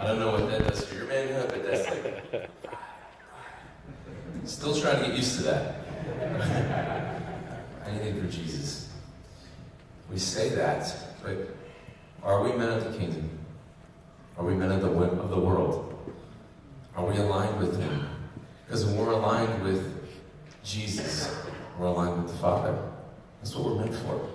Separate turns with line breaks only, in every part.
I don't know what that does for your manhood, but that's like, still trying to get used to that. Anything for Jesus. We say that, but are we men of the kingdom? Are we men of the world? Are we aligned with Him? Because when we're aligned with Jesus, we're aligned with the Father. That's what we're meant for.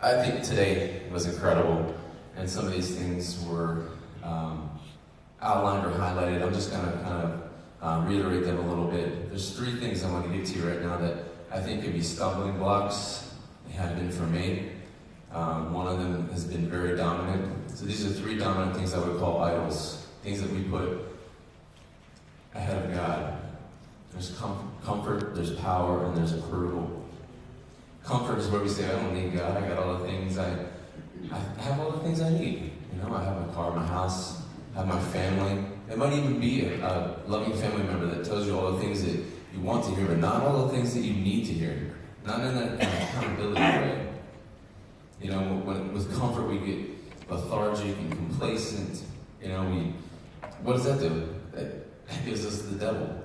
I think today was incredible, and some of these things were outlined or highlighted. I'm just going to kind of reiterate them a little bit. There's 3 things I want to get to you right now that I think could be stumbling blocks. They have been for me. One of them has been very dominant. So these are 3 dominant things I would call idols, things that we put ahead of God. There's comfort, there's power, and there's approval. Comfort is where we say, I don't need God. I got all the things I have all the things I need. I have my car, my house, I have my family. It might even be a loving family member that tells you all the things that you want to hear, but not all the things that you need to hear. Not in that accountability way. With comfort we get lethargic and complacent. What does that do? That gives us the devil.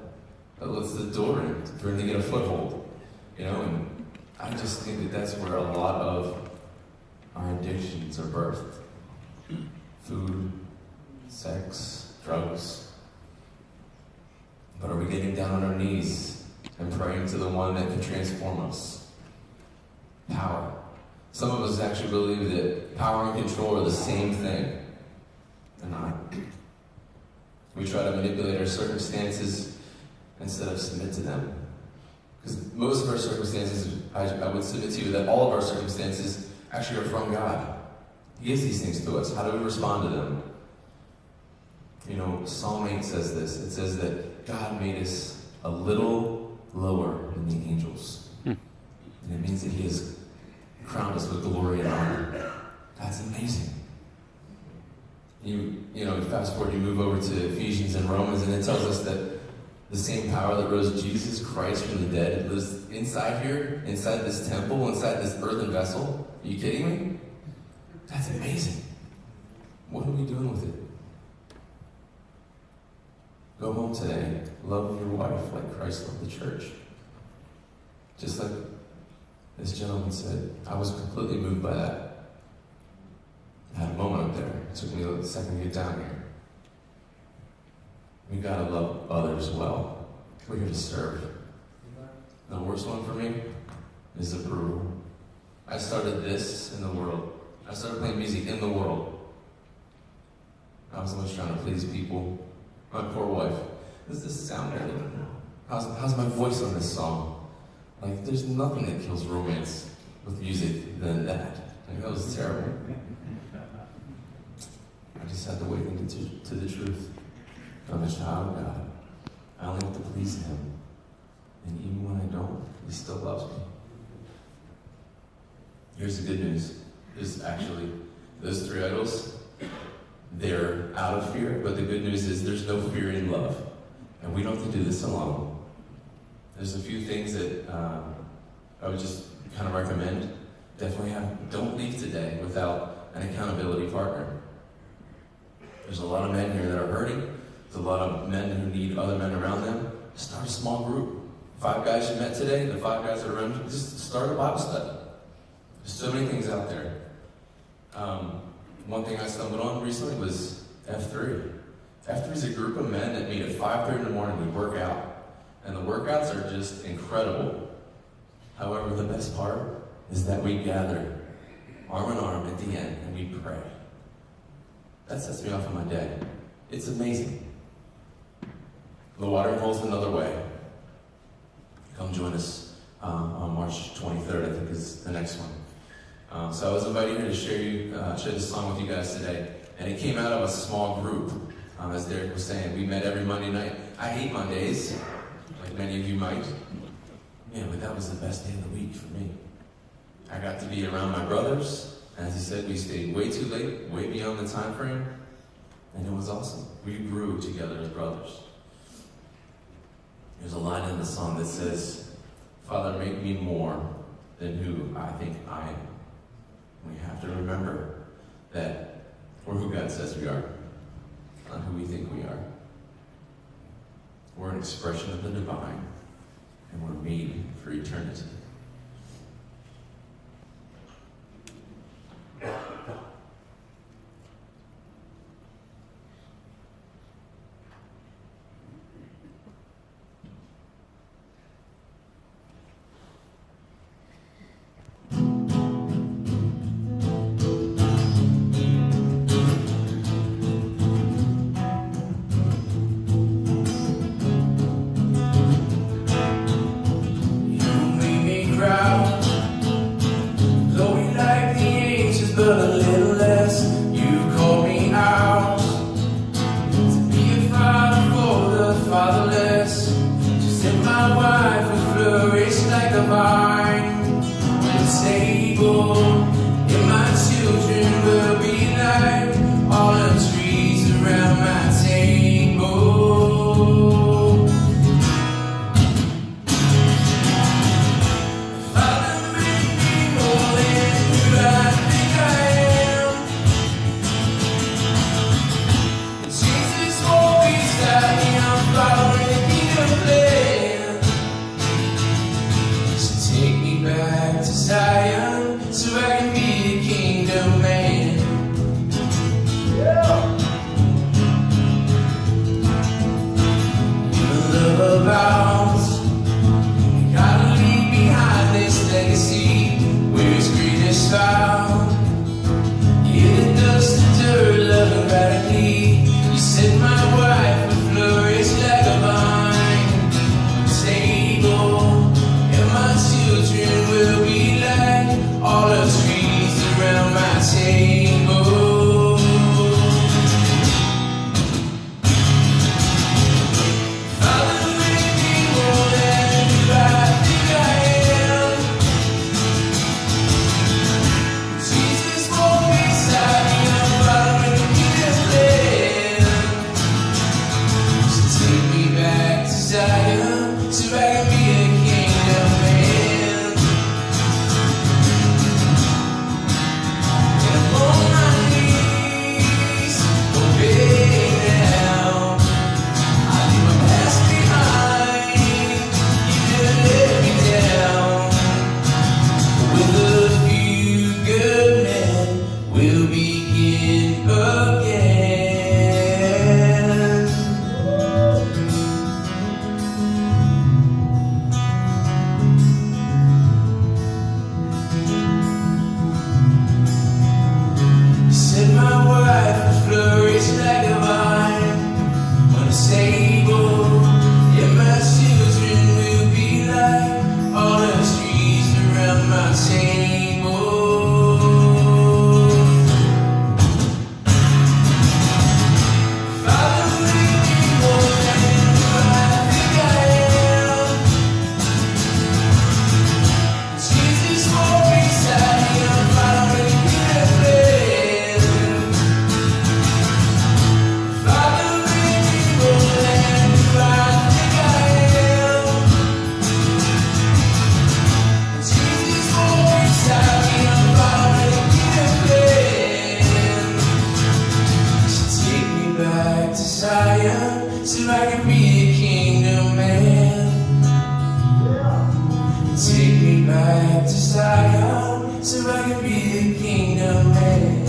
That lets the door in for him to get a foothold. And I just think that that's where a lot of our addictions are birthed. Food, sex, drugs. But are we getting down on our knees and praying to the one that can transform us? Power. Some of us actually believe that power and control are the same thing. They're not. We try to manipulate our circumstances instead of submit to them. Because most of our circumstances, I would submit to you that all of our circumstances actually are from God. He gives these things to us. How do we respond to them? Psalm 8 says this. It says that God made us a little lower than the angels. And it means that He has crowned us with glory and honor. That's amazing. You fast forward, you move over to Ephesians and Romans, and it tells us that the same power that rose Jesus Christ from the dead lives inside here, inside this temple, inside this earthen vessel. Are you kidding me? That's amazing. What are we doing with it? Go home today. Love your wife like Christ loved the church. Just like this gentleman said, I was completely moved by that. I had a moment up there. It took me a second to get down here. We gotta love others well. We're here to serve. The worst one for me is approval. I started this in the world. I started playing music in the world. I was always trying to please people. My poor wife. Does this sound good? How's my voice on this song? Like, there's nothing that kills romance with music than that. That was terrible. I just had to wait and get to the truth. I'm a child of God. I only have to please Him. And even when I don't, He still loves me. Here's the good news. Is actually, those 3 idols, they're out of fear, but the good news is there's no fear in love. And we don't have to do this alone. There's a few things that I would just kind of recommend. Definitely don't leave today without an accountability partner. There's a lot of men here that are hurting. There's a lot of men who need other men around them. Start a small group. 5 guys you met today, the 5 guys that are around you, just start a Bible study. There's so many things out there. One thing I stumbled on recently was F3. F3 is a group of men that meet at 5:30 in the morning. We work out. And the workouts are just incredible. However, the best part is that we gather arm in arm at the end and we pray. That sets me off on my day. It's amazing. The watering hole's another way. Come join us on March 23rd, I think is the next one. So I was invited here to share this song with you guys today. And it came out of a small group. As Derek was saying, we met every Monday night. I hate Mondays, like many of you might. Man, but that was the best day of the week for me. I got to be around my brothers. As he said, we stayed way too late, way beyond the time frame. And it was awesome. We grew together as brothers. There's a line in the song that says, Father, make me more than who I think I am. We have to remember that we're who God says we are, not who we think we are. We're an expression of the divine, and we're made for eternity.
But a little less, you call me out to be a father for the fatherless. Just said my wife will flourish like a vine when it's stable, and my children will be like all the trees around my table. Father, make me more than who I think I am. Jesus won't be stopping, I'm following the kingdom plan. So take me back to Zion, so I can be a kingdom man. Your love abounds, you gotta leave behind this legacy where its greatest found. Yeah, the dust and dirt, loving radically. You said my wife would flourish like a vine, stable, and my children will be like all the trees around my table. Father, make me more than who I think I am. Jesus won't be silent, I'm following the kingdom plan. So take me back to Zion, so I can be a kingdom man. And I'm on my knees, obey now. I leave my past behind, you never let me down. With a few good men, we'll begin again. You said my wife would flourish like a vine when it's stable, yeah, my children will be like all the trees around my table. Father, make me more than who I think I am. Jesus won't be silent, I'm following the kingdom plan. Father, make me more than who I think I am. Jesus won't be silent, I'm following the kingdom plan. So take me back to Zion, so I can be a kingdom man. Take me back to Zion, so I can be a kingdom man.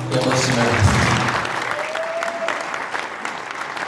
God bless you, man.